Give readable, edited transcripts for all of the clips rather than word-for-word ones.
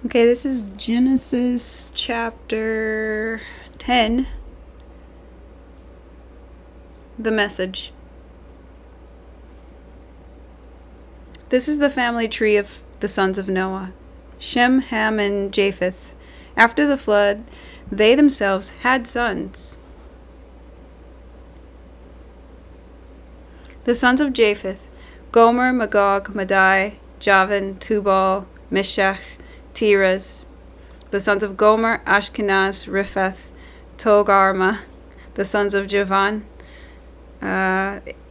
Okay, this is Genesis chapter 10, the message. This is the family tree of the sons of Noah, Shem, Ham, and Japheth. After the flood, they themselves had sons. The sons of Japheth: Gomer, Magog, Madai, Javan, Tubal, Meshach, Tiras. The sons of Gomer: Ashkenaz, Riphath, Togarmah. The sons of Javan: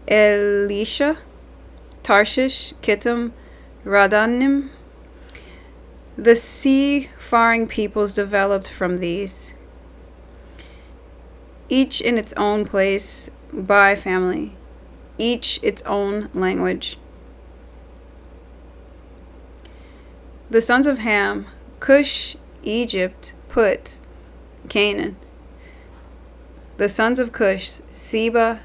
Elisha, Tarshish, Kittim, Radanim. The sea-faring peoples developed from these, each in its own place by family, each its own language. The sons of Ham: Cush, Egypt, Put, Canaan. The sons of Cush: Seba,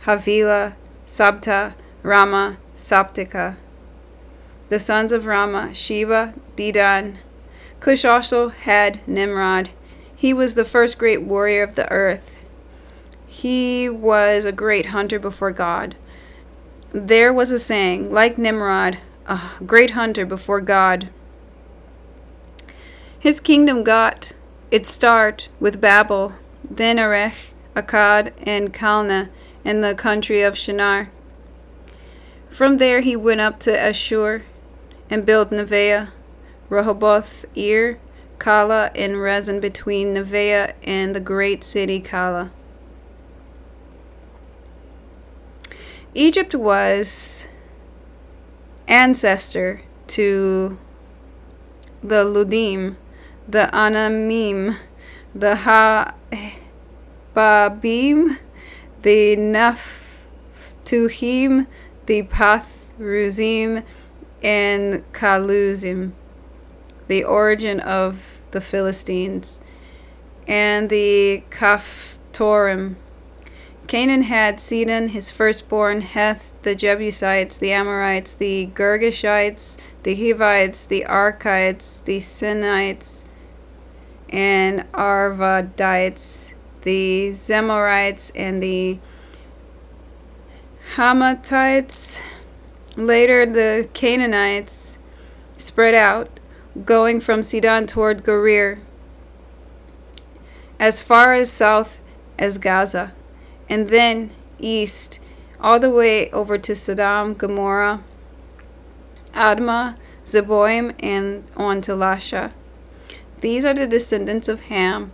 Havilah, Sabta, Rama, Saptika. The sons of Rama: Sheba, Dedan. Cush also had Nimrod. He was the first great warrior of the earth. He was a great hunter before God. There was a saying, like Nimrod, a great hunter before God. His kingdom got its start with Babel, then Erech, Akkad, and Calneh, in the country of Shinar. From there he went up to Ashur and built Nevaeh, Rehoboth, Ir, Kala, and Rezin between Nevaeh and the great city Kala. Egypt was ancestor to the Ludim, the Anamim, the Hababim, the Naphtuhim, the Pathruzim, and Kaluzim, the origin of the Philistines, and the Kaphtorim. Canaan had Sidon, his firstborn, Heth, the Jebusites, the Amorites, the Girgashites, the Hivites, the Arkites, the Sinites, and Arvadites, the Zemorites, and the Hamathites. Later, the Canaanites spread out, going from Sidon toward Gerar, as far as south as Gaza, and then east, all the way over to Sodom, Gomorrah, Admah, Zeboim, and on to Lasha. These are the descendants of Ham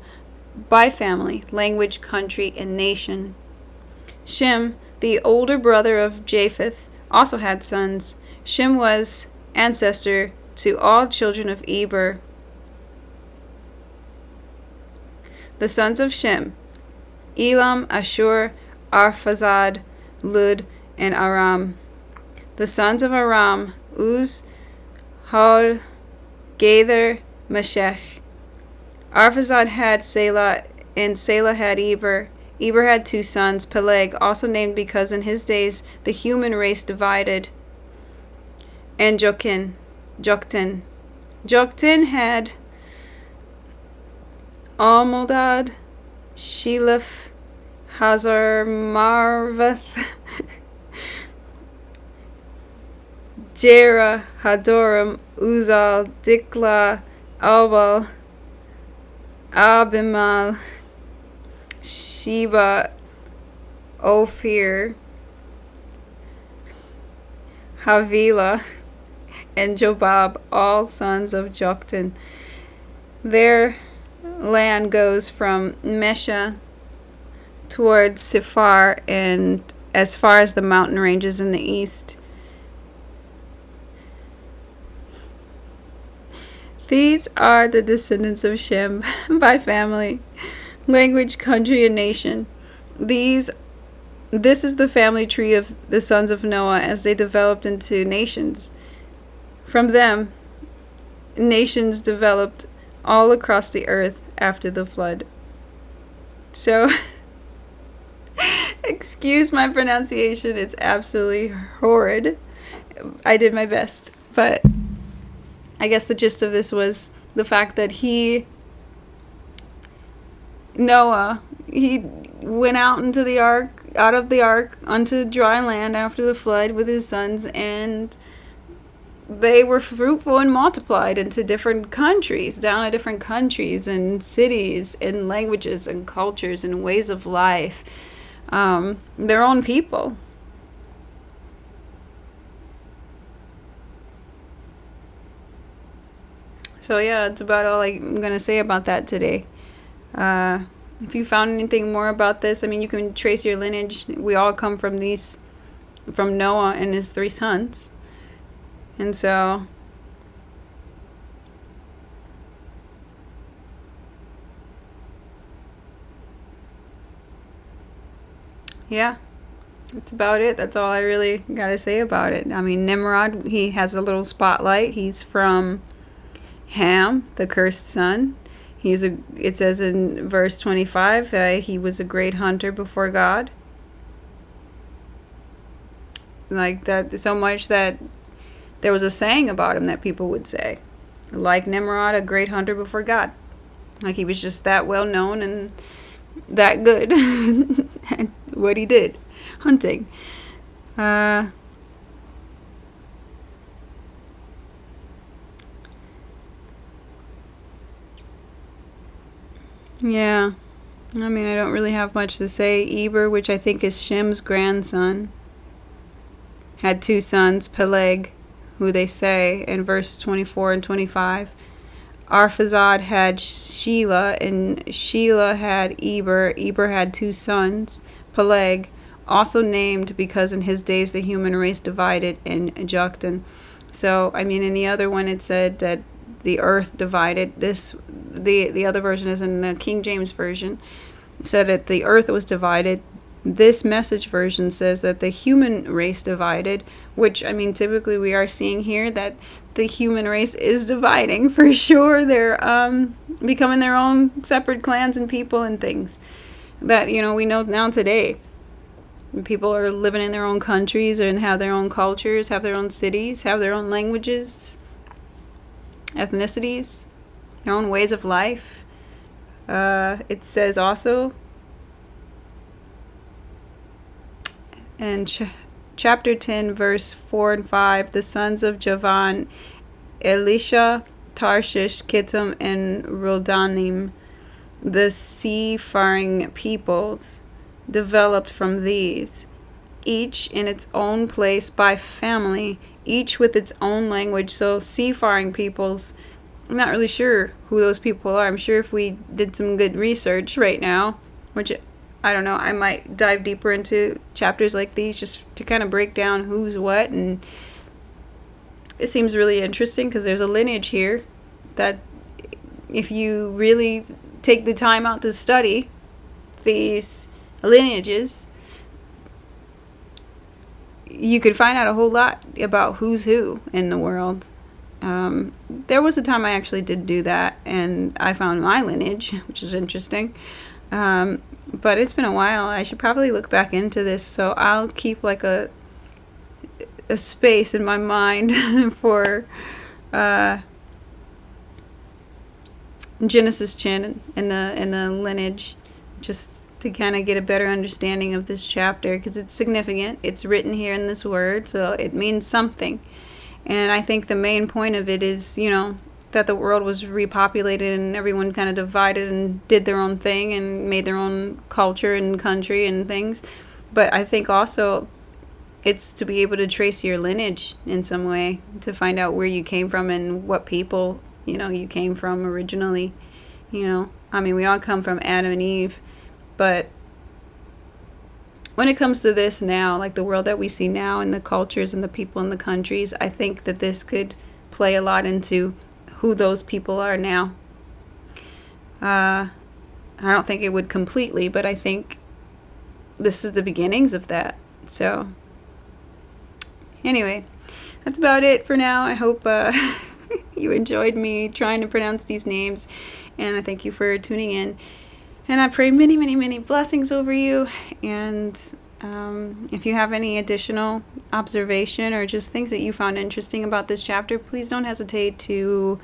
by family, language, country, and nation. Shem, the older brother of Japheth, also had sons. Shem was ancestor to all children of Eber. The sons of Shem: Elam, Ashur, Arphaxad, Lud, and Aram. The sons of Aram: Uz, Hul, Gaither, Meshech. Arphaxad had Selah, and Selah had Eber. Eber had two sons, Peleg, also named because in his days the human race divided, and Joktan. Joktan had Almodad, Sheleph, Hazarmarvath, Jerah, Hadoram, Uzal, Dikla, Albal, Abimal, Sheba, Ophir, Havilah, and Jobab, all sons of Joktan. Their land goes from Mesha towards Sephar and as far as the mountain ranges in the east. These are the descendants of Shem by family, language, country, and nation. This is the family tree of the sons of Noah as they developed into nations. From them, nations developed all across the earth after the flood. So, excuse my pronunciation, it's absolutely horrid. I did my best, but I guess the gist of this was the fact that Noah, he went out into the ark, out of the ark, onto dry land after the flood with his sons, and they were fruitful and multiplied into different countries, down to different countries and cities and languages and cultures and ways of life, their own people. So yeah, it's about all I'm going to say about that today. If you found anything more about this, I mean, you can trace your lineage. We all come from Noah and his 3 sons. And so, yeah, that's about it. That's all I really got to say about it. I mean, Nimrod, he has a little spotlight. He's from Ham, the cursed son. It says in verse 25, he was a great hunter before God. Like that, so much that there was a saying about him that people would say, like Nimrod, a great hunter before God. Like he was just that well known and that good at what he did, hunting. Yeah, I mean, I don't really have much to say. Eber, which I think is Shem's grandson, had 2 sons, Peleg, who they say in verse 24 and 25. Arphaxad had Shelah, and Shelah had Eber. Eber had 2 sons, Peleg, also named because in his days the human race divided, in Joktan. So, I mean, in the other one it said that the earth divided. The other version is in the King James Version. It said that the earth was divided. This Message version says that the human race divided, which, I mean, typically we are seeing here that the human race is dividing for sure. They're becoming their own separate clans and people and things that, we know now today. People are living in their own countries and have their own cultures, have their own cities, have their own languages, ethnicities, their own ways of life. It says also in chapter 10, verse 4 and 5, the sons of Javan, Elisha, Tarshish, Kittim, and Rodanim, the seafaring peoples, developed from these, each in its own place by family, each with its own language. So seafaring peoples, I'm not really sure who those people are. I'm sure if we did some good research right now, which I don't know, I might dive deeper into chapters like these just to kind of break down who's what. And it seems really interesting because there's a lineage here that if you really take the time out to study these lineages, you could find out a whole lot about who's who in the world. There was a time I actually did do that, and I found my lineage, which is interesting. But it's been a while. I should probably look back into this, so I'll keep like a space in my mind for Genesis Chin and the lineage, just to kind of get a better understanding of this chapter, because it's significant. It's written here in this word, so it means something. And I think the main point of it is, that the world was repopulated and everyone kind of divided and did their own thing and made their own culture and country and things. But I think also it's to be able to trace your lineage in some way, to find out where you came from and what people, you came from originally. I mean, we all come from Adam and Eve, but when it comes to this now, like the world that we see now and the cultures and the people and the countries, I think that this could play a lot into who those people are now. I don't think it would completely, but I think this is the beginnings of that. So anyway, that's about it for now. I hope you enjoyed me trying to pronounce these names, and I thank you for tuning in. And I pray many, many, many blessings over you. And if you have any additional observation or just things that you found interesting about this chapter, please don't hesitate to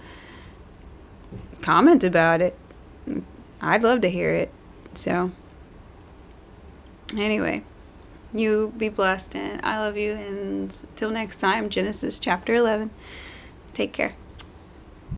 comment about it. I'd love to hear it. So, anyway, you be blessed, and I love you. And till next time, Genesis chapter 11. Take care.